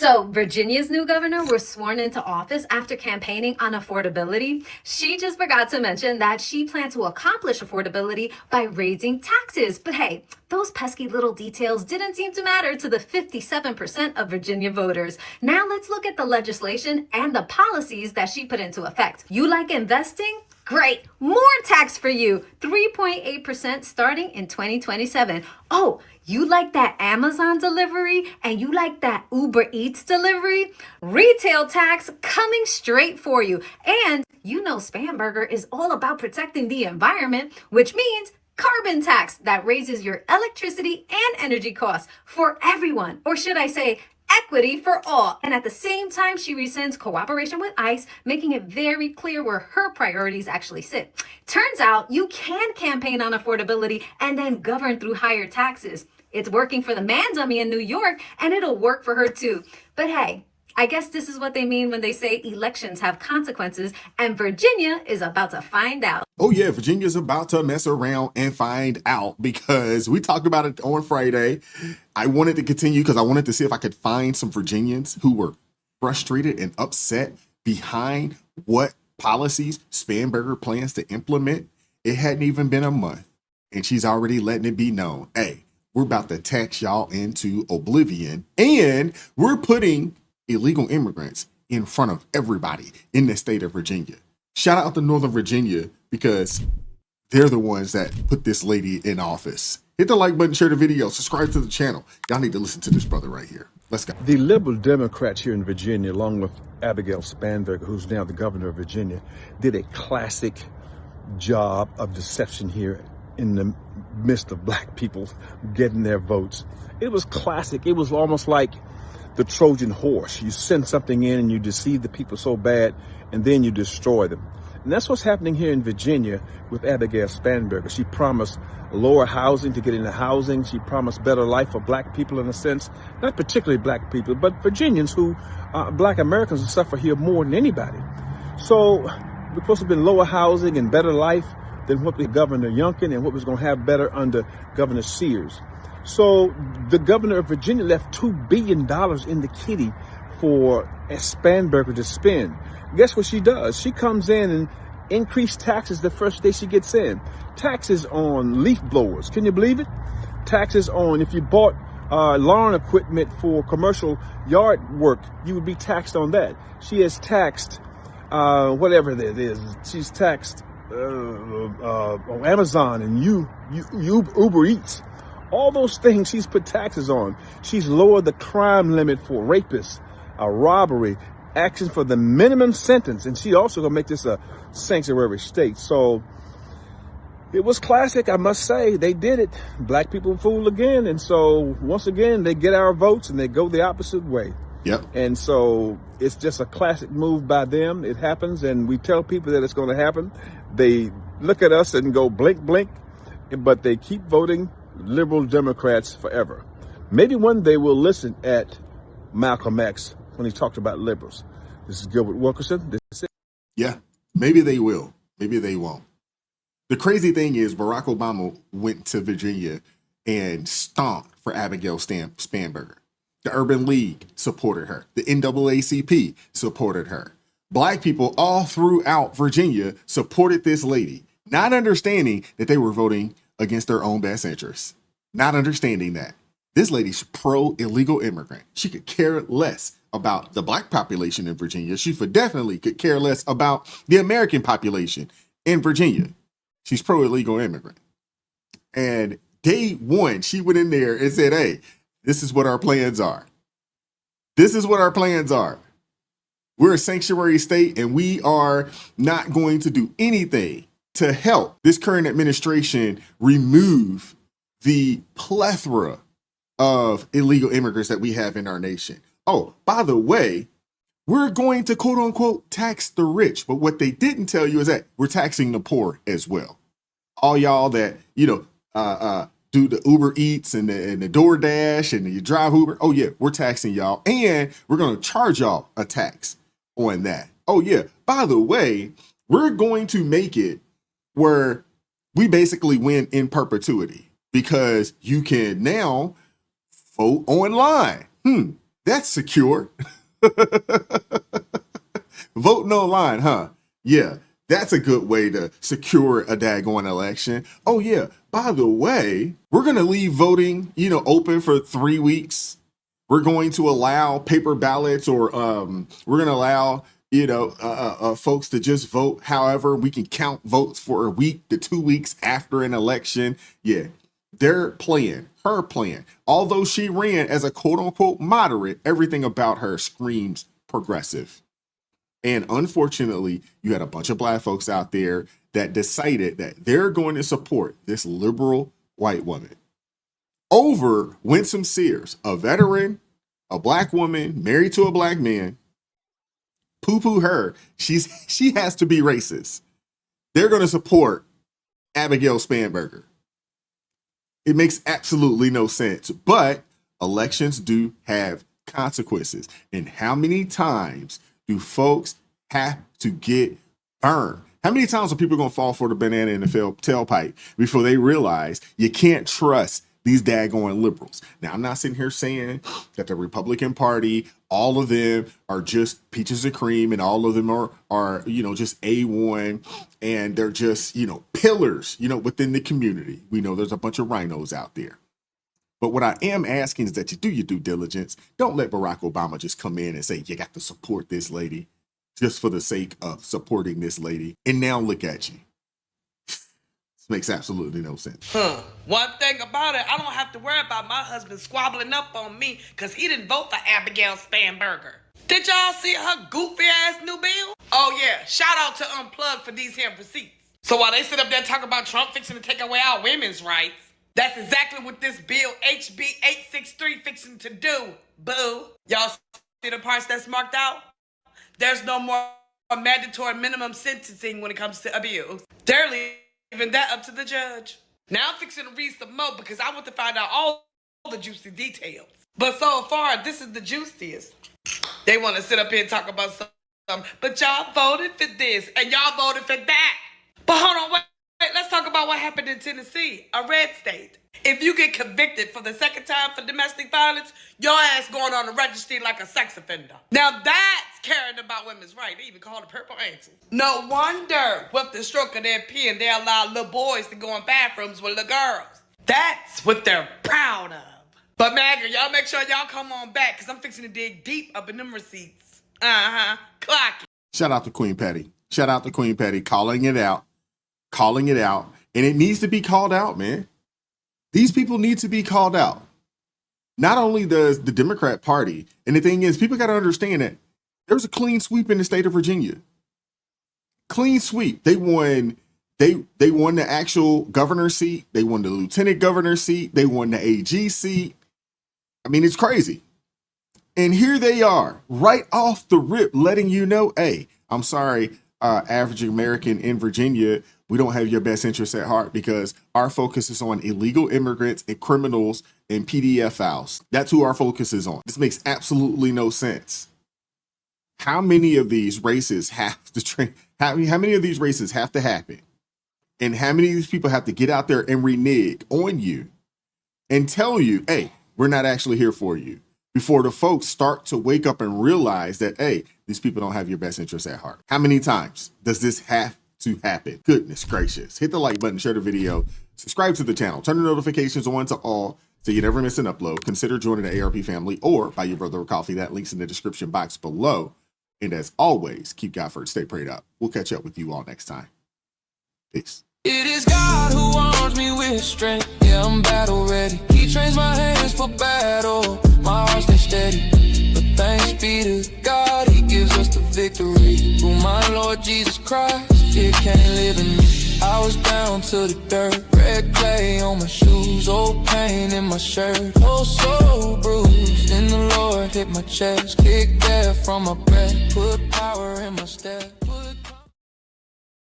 So, Virginia's new governor was sworn into office after campaigning on affordability. She just forgot to mention that she planned to accomplish affordability by raising taxes. But hey, those pesky little details didn't seem to matter to the 57% of Virginia voters. Now let's look at the legislation and the policies that she put into effect. You like investing? Great, more tax for you, 3.8% starting in 2027. Oh, you like that Amazon delivery and you like that Uber Eats delivery? Retail tax coming straight for you. And you know Spanberger is all about protecting the environment, which means carbon tax that raises your electricity and energy costs for everyone. Or should I say, equity for all. And at the same time, she rescinds cooperation with ICE, making it very clear where her priorities actually sit. Turns out you can campaign on affordability and then govern through higher taxes. It's working for the man dummy in New York, and it'll work for her too. But hey, I guess this is what they mean when they say elections have consequences, and Virginia is about to find out. Oh yeah, Virginia's about to mess around and find out, because we talked about it on Friday. I wanted to continue because I wanted to see if I could find some Virginians who were frustrated and upset behind what policies Spanberger plans to implement. It hadn't even been a month, and she's already letting it be known, hey, we're about to tax y'all into oblivion, and we're putting illegal immigrants in front of everybody in the state of Virginia. Shout out to Northern Virginia, because they're the ones that put this lady in office. Hit the like button, share the video, subscribe to the channel. Y'all need to listen to this brother right here. Let's go. The liberal Democrats here in Virginia, along with Abigail Spanberger, who's now the governor of Virginia, did a classic job of deception here in the midst of black people getting their votes. It was classic. It was almost like the Trojan horse. You send something in and you deceive the people so bad, and then you destroy them. And that's what's happening here in Virginia with Abigail Spanberger. She promised lower housing to get into housing. She promised better life for black people, in a sense, not particularly black people, but Virginians who, black Americans who suffer here more than anybody. So we're supposed to have been lower housing and better life than what the Governor Youngkin and what was going to have better under Governor Sears. So the governor of Virginia left $2 billion in the kitty for Spanberger to spend. Guess what she does? She comes in and increases taxes the first day she gets in. Taxes on leaf blowers. Can you believe it? Taxes on, if you bought lawn equipment for commercial yard work, you would be taxed on that. She has taxed whatever that is. She's taxed on Amazon and Uber Eats. All those things she's put taxes on. She's lowered the crime limit for rapists, robbery, action for the minimum sentence. And she also gonna make this a sanctuary state. So it was classic, I must say. They did it. Black people fool again. And so once again, they get our votes and they go the opposite way. Yep. And so it's just a classic move by them. It happens, and we tell people that it's going to happen. They look at us and go blink, blink, but they keep voting liberal Democrats forever. Maybe one day we'll listen at Malcolm X when he talked about liberals. This is Gilbert Wilkerson. This is it. Yeah, maybe they will. Maybe they won't. The crazy thing is Barack Obama went to Virginia and stomped for Abigail Spanberger. The Urban League supported her. The NAACP supported her. Black people all throughout Virginia supported this lady, not understanding that they were voting against their own best interests. Not understanding that. This lady's pro-illegal immigrant. She could care less about the black population in Virginia. She definitely could care less about the American population in Virginia. She's pro-illegal immigrant. And day one, she went in there and said, hey, this is what our plans are. This is what our plans are. We're a sanctuary state, and we are not going to do anything to help this current administration remove the plethora of illegal immigrants that we have in our nation. Oh, by the way, we're going to quote unquote tax the rich. But what they didn't tell you is that we're taxing the poor as well. All y'all that, do the Uber Eats and the DoorDash and you drive Uber. Oh yeah, we're taxing y'all, and we're going to charge y'all a tax on that. Oh yeah, by the way, we're going to make it where we basically win in perpetuity, because you can now vote online. That's secure. Voting online, huh? Yeah, that's a good way to secure a daggone election. Oh yeah, by the way, we're going to leave voting, open for 3 weeks. We're going to allow paper ballots, or we're going to allow, folks to just vote. However, we can count votes for a week to 2 weeks after an election. Yeah, their plan, her plan, although she ran as a quote unquote moderate, everything about her screams progressive. And unfortunately, you had a bunch of black folks out there that decided that they're going to support this liberal white woman over Winsome Sears, a veteran, a black woman married to a black man. Poo-poo her. She has to be racist. They're going to support Abigail Spanberger. It makes absolutely no sense, but elections do have consequences. And how many times do folks have to get burned? How many times are people going to fall for the banana in the tailpipe before they realize you can't trust these daggone liberals? Now, I'm not sitting here saying that the Republican Party, all of them are just peaches and cream, and all of them are just A1, and they're just, pillars, within the community. We know there's a bunch of rhinos out there. But what I am asking is that you do your due diligence. Don't let Barack Obama just come in and say, you got to support this lady just for the sake of supporting this lady. And now look at you. This makes absolutely no sense. One thing about it, I don't have to worry about my husband squabbling up on me because he didn't vote for Abigail Spanberger. Did y'all see her goofy ass new bill? Oh yeah, shout out to Unplugged for these here receipts. So while they sit up there talking about Trump fixing to take away our women's rights, that's exactly what this bill, HB 863, fixing to do, boo. Y'all see the parts that's marked out? There's no more mandatory minimum sentencing when it comes to abuse. They're leaving that up to the judge. Now I'm fixing to read some more because I want to find out all the juicy details. But so far, this is the juiciest. They want to sit up here and talk about something, but y'all voted for this and y'all voted for that. But hold on, wait. Let's talk about what happened in Tennessee, a red state. If you get convicted for the second time for domestic violence, your ass going on the registry like a sex offender. Now that's caring about women's rights. They even call it purple angels. No wonder with the stroke of their pen, they allow little boys to go in bathrooms with little girls. That's what they're proud of. But Maggie, y'all make sure y'all come on back because I'm fixing to dig deep up in them receipts. Clock it. Shout out to Queen Patty. Shout out to Queen Patty calling it out. And it needs to be called out, man. These people need to be called out. Not only does the Democrat Party, and the thing is, people got to understand that there was a clean sweep in the state of Virginia. Clean sweep. They won the actual governor's seat. They won the lieutenant governor's seat. They won the AG seat. I mean, it's crazy. And here they are, right off the rip, letting you know, hey, I'm sorry, average American in Virginia, we don't have your best interests at heart because our focus is on illegal immigrants and criminals and PDF files. That's who our focus is on. This makes absolutely no sense. How many of these races have to how many of these races have to happen? And how many of these people have to get out there and renege on you and tell you, hey, we're not actually here for you, before the folks start to wake up and realize that, hey, these people don't have your best interests at heart? How many times does this have to happen? Goodness gracious. Hit the like button, share the video, subscribe to the channel, turn the notifications on to all so you never miss an upload. Consider joining the ARP family or buy your brother a coffee. That link's in the description box below. And as always, keep God first, stay prayed up. We'll catch up with you all next time. Peace. It is God who arms me with strength. Yeah, I'm battle ready. He trains my hands for battle. My heart stays steady. But thanks be to God, He gives us the victory. Through my Lord Jesus Christ, fear can't live in me. I was down to the dirt, red clay on my shoes, old pain in my shirt, oh so bruised. In the Lord hit my chest, kicked air from my breath, put power in my step.